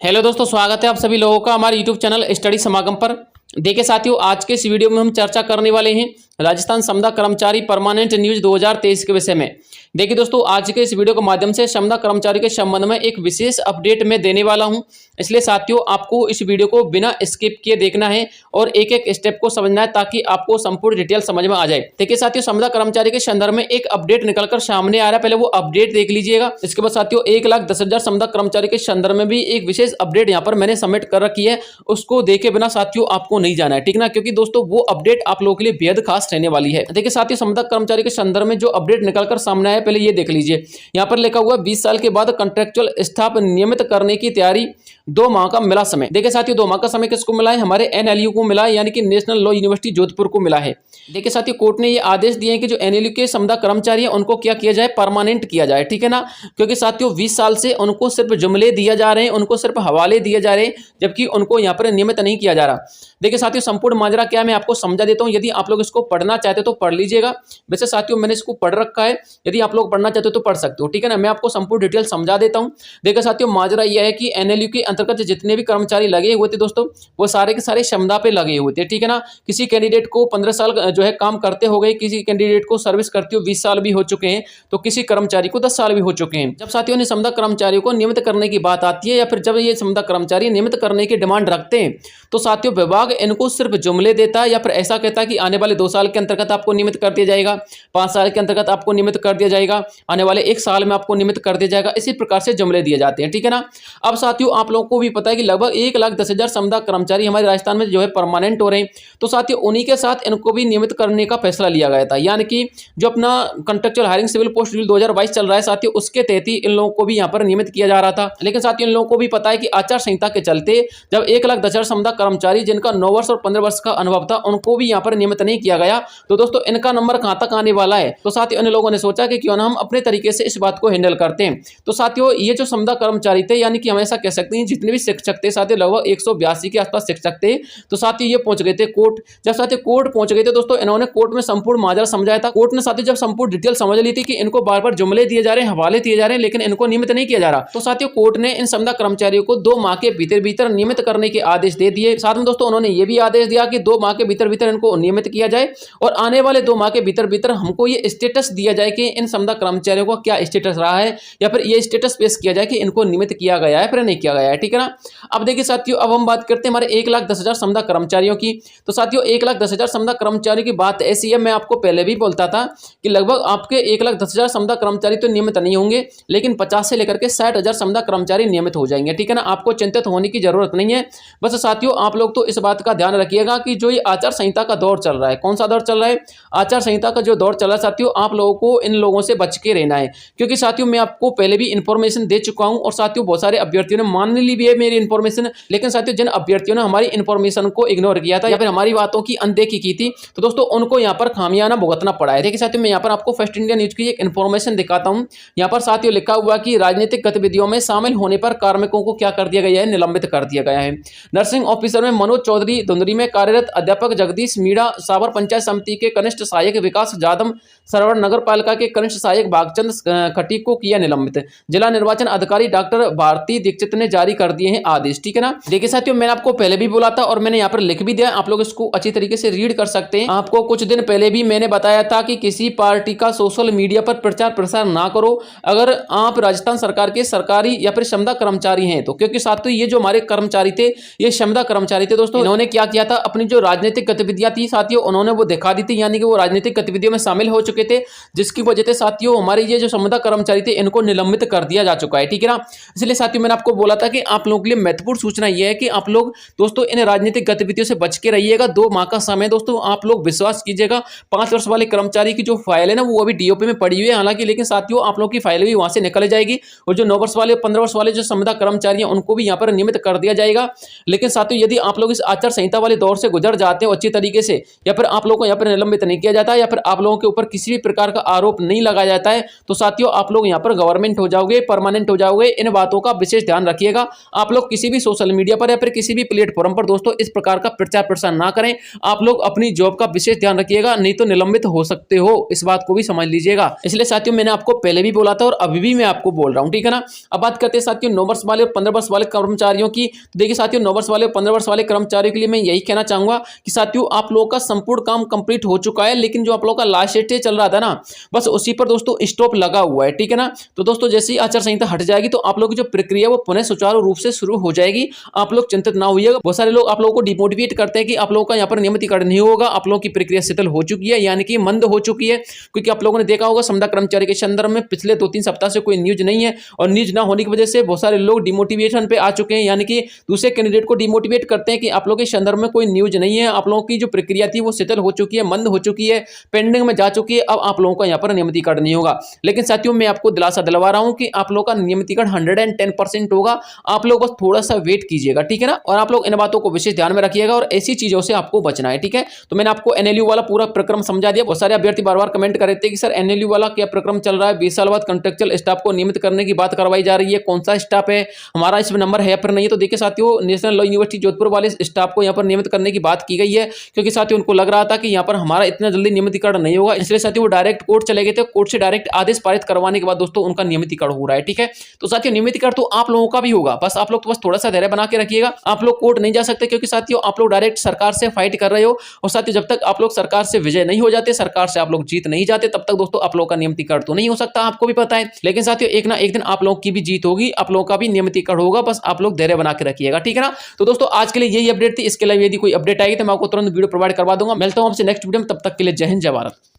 Hello दोस्तों, स्वागत है आप सभी लोगों का हमारे यूट्यूब चैनल स्टडी समागम पर। देखिए साथियों, आज के इस वीडियो में हम चर्चा करने वाले हैं राजस्थान संविदा कर्मचारी परमानेंट न्यूज 2023 के विषय में। देखिए दोस्तों, आज के इस वीडियो के माध्यम से संविदा कर्मचारी के संबंध में एक विशेष अपडेट मैं देने वाला हूं, इसलिए साथियों आपको इस वीडियो को बिना स्किप किए देखना है और एक एक स्टेप को समझना है ताकि आपको संपूर्ण डिटेल समझ में आ जाए। देखिए साथियों, संविदा कर्मचारी के संदर्भ में एक अपडेट निकलकर सामने आ रहा है, पहले वो अपडेट देख लीजिएगा। इसके बाद साथियों 1,10,000 संविदा कर्मचारी के संदर्भ में भी एक विशेष अपडेट यहाँ पर मैंने सबमिट कर रखी है, उसको देखे बिना साथियों आपको नहीं जाना है, ठीक ना, क्योंकि दोस्तों वो अपडेट आप लोगों के लिए बेहद खास रहने वाली है। देखिए साथियों, संविदा कर्मचारी के संदर्भ में जो अपडेट निकलकर सामने आया पहले ये देख लीजिए। यहाँ पर लिखा हुआ 20 साल के बाद कॉन्ट्रेक्चुअल स्टाफ नियमित करने की तैयारी, 2 माह का मिला समय। देखिए साथियों, 2 माह का समय किसको मिला है? हमारे एनएलयू को मिला है, यानी कि नेशनल लॉ यूनिवर्सिटी जोधपुर को मिला है। देखिए साथियों, कोर्ट ने ये आदेश दिए हैं कि जो एनएलयू के संविदा कर्मचारी हैं उनको क्या किया जाए? परमानेंट किया जाए, ठीक है ना, क्योंकि साथियों 20 साल से उनको सिर्फ जुमले दिए जा रहे हैं, उनको सिर्फ हवाले दिए जा रहे हैं, जबकि उनको यहाँ पर नियमित नहीं किया जा रहा। देखिए साथियों, संपूर्ण माजरा क्या मैं आपको समझा देता हूँ, यदि आप लोग इसको पढ़ना चाहते हो तो पढ़ लीजिएगा। वैसे साथियों मैंने इसको पढ़ रखा है, यदि आप लोग पढ़ना चाहते हो तो पढ़ सकते हो, ठीक है ना। मैं आपको संपूर्ण डिटेल समझा देता हूँ। देखिए साथियों, माजरा यह है कि एनएलयू के अंतर्गत जितने भी कर्मचारी लगे हुए थे दोस्तों, वो सारे के सारे संविदा पे लगे हुए थे, ठीक है ना। किसी कैंडिडेट को 15 साल जो है काम करते हो गए, किसी कैंडिडेट को सर्विस करते हो 20 साल भी हो चुके हैं, तो किसी कर्मचारी को 10 साल भी हो चुके हैं। जब साथियों ने संविदा कर्मचारियों को नियमित करने की बात आती है, या फिर जब ये संविदा कर्मचारी नियमित करने की डिमांड रखते हैं, तो साथियों विभाग इनको सिर्फ जुमले देता है, या फिर ऐसा कहता है कि आने वाले 2 साल के अंतर्गत आपको नियमित कर दिया जाएगा, 5 साल के अंतर्गत आपको नियमित कर दिया जाएगा, आने वाले 1 साल में आपको नियमित कर दिया जाएगा। इसी प्रकार से जुमले दिए जाते हैं, ठीक है ना। अब साथियों आप लोगों को भी पता है कि लगभग 1,10,000 संविदा कर्मचारी हमारे राजस्थान में जो है परमानेंट हो रहे हैं, तो साथियों उन्हीं के साथ इनको भी नियमित करने का फैसला लिया गया था। यानी कि जो अपना contractual hiring civil post rule 2022 चल रहा है साथियों, उसके तहत ही इन लोगों को भी यहाँ पर नियमित किया जा रहा था। लेकिन साथियों इन लोगों को भी पता है कि आचार संहिता के चलते जब 1,10,000 संविदा कर्मचारी जिनका 9 वर्ष और 15 वर्ष का अनुभव था, उनको भी यहाँ पर नियमित नहीं किया गया, तो दोस्तों इनका नंबर कहां तक आने वाला है। तो साथियों इन लोगों ने सोचा कि क्यों ना हम अपने तरीके से इस बात को हैंडल करते हैं। तो साथियों ये जो संविदा कर्मचारी थे, यानी कि हम ऐसा कह सकते हैं जितने भी शिक्षक थे साथियों, लगभग 182 के आसपास शिक्षक थे, तो साथियों ये पहुंच गए थे कोर्ट। जब साथियों कोर्ट पहुंच गए थे दोस्तों, इन्होंने कोर्ट में संपूर्ण माजरा समझाया था। कोर्ट ने साथियों जब संपूर्ण डिटेल समझ ली थी कि इनको बार बार जुमले दिए जा रहे हैं, हवाले दिए जा रहे हैं, लेकिन इनको नियमित नहीं किया जा रहा, तो साथियों कोर्ट ने इन संविदा कर्मचारियों को 2 माह के भीतर भीतर नियमित करने के आदेश दे दिए। साथ में दोस्तों उन्होंने ये भी आदेश दिया कि 2 माह के भीतर भीतर इनको नियमित किया जाए, और आने वाले 2 माह के भीतर भीतर हमको ये स्टेटस दिया जाए कि इन संविदा कर्मचारियों का क्या स्टेटस रहा है, या फिर ये स्टेटस पेश किया जाए कि इनको नियमित किया गया है फिर नहीं किया गया है, ठीक है ना। अब देखिए साथियों, अब हम बात करते हैं हमारे 1,10,000 संविदा कर्मचारियों की। तो साथियों 1,10,000 संविदा कर्मचारियों की बात ऐसी है, मैं आपको पहले भी बोलता था कि लगभग आपके 1,10,000 संविदा कर्मचारी तो नियमित नहीं होंगे, लेकिन 50 से लेकर के 60,000 संविदा कर्मचारी नियमित हो जाएंगे, ठीक है ना। आपको चिंतित होने की जरूरत नहीं है। बस साथियों आप लोग तो इस बात का ध्यान रखिएगा कि जो ये आचार संहिता का दौर चल रहा है, कौन सा दौर चल रहा है? आचार संहिता का जो दौर चल रहा है साथियों, आप लोगों को इन लोगों से बच के रहना है, क्योंकि साथियों मैं आपको पहले भी इंफॉर्मेशन दे चुका हूं, और साथियों बहुत सारे अभ्यर्थियों ने मान ली भी है मेरी इंफॉर्मेशन, लेकिन साथियों जिन अभ्यर्थियों ने हमारी इंफॉर्मेशन को इग्नोर किया था या फिर हमारी बातों की अनदेखी की थी, तो दोस्तों उनको यहाँ पर खामियाना भुगतना पड़ा है। देखिए साथियों मैं यहाँ पर आपको फर्स्ट इंडिया न्यूज की एक इंफॉर्मेशन दिखाता हूँ। यहाँ पर साथियों लिखा हुआ कि राजनीतिक गतिविधियों में शामिल होने पर कार्मिकों को क्या कर दिया गया है? निलंबित कर दिया गया है। नर्सिंग ऑफिसर में मनोज चौधरी धुंधरी में कार्यरत अध्यापक जगदीश मीणा, साबर पंचायत समिति के कनिष्ठ सहायक विकास जादव, सरवर नगर पालिका के कनिष्ठ सहायक भागचंद खटीक को किया निलंबित। जिला निर्वाचन अधिकारी डॉक्टर भारती दीक्षित ने जारी कर दिए हैं आदेश, ठीक है ना। देखिए साथियों मैंने आपको पहले भी बोला था और मैंने यहाँ पर लिख भी दिया, आप लोग इसको अच्छी तरीके से रीड कर सकते हैं। आपको कुछ दिन पहले भी मैंने बताया था कि किसी पार्टी का सोशल मीडिया पर प्रचार प्रसार ना करो अगर आप राजस्थान सरकार के सरकारी या फिर संविदा कर्मचारी हैं तो, क्योंकि साथियों ये जो हमारे कर्मचारी थे, ये संविदा कर्मचारी थे दोस्तों, इन्होंने क्या किया था, अपनी जो राजनीतिक गतिविधियां थी साथियों उन्होंने वो दिखा दी थी, यानी कि वो राजनीतिक गतिविधियों में शामिल हो चुके थे, जिसकी वजह से साथियों हमारे ये जो संविदा कर्मचारी थे इनको निलंबित कर दिया जा चुका है, ठीक है ना। इसलिए साथियों मैंने आपको बोला था कि आप लोगों के लिए महत्वपूर्ण सूचना यह है कि आप लोग दोस्तों इन राजनीतिक गतिविधियों से बच के रहिएगा। 2 माह का समय दोस्तों आप लोग विश्वास कीजिएगा, 5 वर्ष वाले कर्मचारी की जो फाइल है ना वो अभी डीओपी में पड़ी हुई है हालांकि, लेकिन साथियों आप लोग की फाइल भी वहां से निकल जाएगी, और जो 9 वर्ष वाले 15 वर्ष वाले जो संविदा कर्मचारी हैं उनको भी यहाँ पर नियमित कर दिया जाएगा। लेकिन साथियों यदि आप लोग इस आचार संहिता वाले दौर से गुजर जाते हो अच्छी तरीके से, या फिर आप लोगों को यहाँ पर निलंबित नहीं किया जाता, या फिर आप लोगों के ऊपर किसी भी प्रकार का आरोप नहीं लगाया जाता है, तो साथियों आप लोग यहाँ पर गवर्नमेंट हो जाओगे, परमानेंट हो जाओगे। इन बातों का विशेष ध्यान रखिएगा। आप लोग किसी भी सोशल मीडिया पर या फिर किसी भी प्लेटफॉर्म पर दोस्तों इस प्रकार का प्रचार प्रसार ना करें। आप लोग अपनी जॉब का विशेष ध्यान रखिएगा, नहीं तो निलंबित हो सकते हो, इस बात को भी समझ लीजिएगा। इसलिए साथियों मैंने आपको पहले भी बोला था और अभी भी मैं आपको बोल रहा हूं, ठीक है ना। अब बात करते हैं साथियों 9 वर्ष वाले और 15 वर्ष वाले कर्मचारियों की। देखिए साथियों 9 वर्ष वाले और 15 वर्ष वाले कर्मचारियों के लिए मैं यही कहना चाहूंगा कि साथियों आप लोगों का संपूर्ण काम कंप्लीट हो चुका है, लेकिन जो आप लोगों का लास्ट स्टेज चल रहा था ना, बस उसी पर दोस्तों स्टॉप लगा हुआ है, ठीक है ना। तो दोस्तों जैसे ही आचार संहिता हट जाएगी तो आप लोगों की जो प्रक्रिया वो पुनः सुचारू रूप से शुरू हो जाएगी। आप लोग चिंतित ना होइएगा। बहुत सारे लोग आप लोगों को डिमोटिवेट करते हैं कि आप लोगों का यहाँ पर नियमितीकरण नहीं होगा, आप लोगों की प्रक्रिया शिथिल हो चुकी है, यानी कि मंद हो चुकी है। क्योंकि आप लोगों ने देखा होगा संविदा कर्मचारी के संदर्भ में पिछले 2-3 सप्ताह से कोई न्यूज नहीं है, और न्यूज ना होने की वजह से बहुत सारे लोग डिमोटिवेशन पे आ चुके हैं, यानी कि दूसरे कैंडिडेट को डिमोटिवेट करते हैं कि आप लोगों के संदर्भ में कोई न्यूज नहीं है, आप लोगों की जो प्रक्रिया थी वो शिथिल हो चुकी है, मंद हो चुकी है, पेंडिंग में जा चुकी है, अब आप लोगों का यहाँ पर नियमितीकरण नहीं होगा। लेकिन साथियों मैं आपको दिलासा दिलवा रहा हूं कि आप लोगों का नियमितीकरण 110% होगा। आप लोग बस थोड़ा सा वेट कीजिएगा, ठीक है ना। और आप लोग इन बातों को विशेष ध्यान में रखिएगा और ऐसी चीजों से आपको बचना है, ठीक है। तो मैंने आपको एनएलयू वाला पूरा प्रक्रम समझा दिया। बहुत सारे अभ्यर्थी बार बार कमेंट कर रहे थे कि सर एनएलयू वाला क्या प्रक्रम चल रहा है, 20 साल बाद कॉन्ट्रेक्चुअल स्टाफ को नियमित करने की बात करवाई जा रही है, कौन सा स्टाफ है, हमारा इसमें नंबर है या फिर नहीं है। तो देखिए साथियों नेशनल लॉ यूनिवर्सिटी जोधपुर वाले स्टाफ को यहाँ पर नियमित करने की बात की गई है, क्योंकि साथियों उनको लग रहा था कि यहाँ पर हमारा इतना जल्दी नियमितीकरण नहीं होगा, इसलिए साथियों वो डायरेक्ट कोर्ट चले गए थे। कोर्ट से डायरेक्ट आदेश पारित करवाने के बाद दोस्तों उनका नियमितीकरण हो रहा है, ठीक है। तो साथियों नियमितीकरण तो आप लोगों का भी होगा, बस आप लोग तो बस थोड़ा सा धैर्य बना के रखिएगा। आप लोग कोर्ट नहीं जा सकते, क्योंकि साथियों आप लोग डायरेक्ट सरकार से फाइट कर रहे हो, और साथियों जब तक आप लोग सरकार से विजय नहीं हो जाते, सरकार से आप लोग जीत नहीं जाते, तब तक दोस्तों आप लोगों का नियमितीकरण तो नहीं हो सकता, आपको भी पता है। लेकिन साथियों एक ना एक दिन आप लोगों की भी जीत होगी, आप लोगों का भी नियमितीकरण होगा, बस आप लोग धैर्य बना के रखिएगा, ठीक है ना। तो दोस्तों आज के लिए यही अपडेट थी। इसके अलावा यदि कोई अपडेट आएगी तो मैं आपको तुरंत वीडियो प्रोवाइड करवा दूंगा। मिलता हूं आपसे नेक्स्ट वीडियो में, तब तक के लिए जय हिंद जय भारत।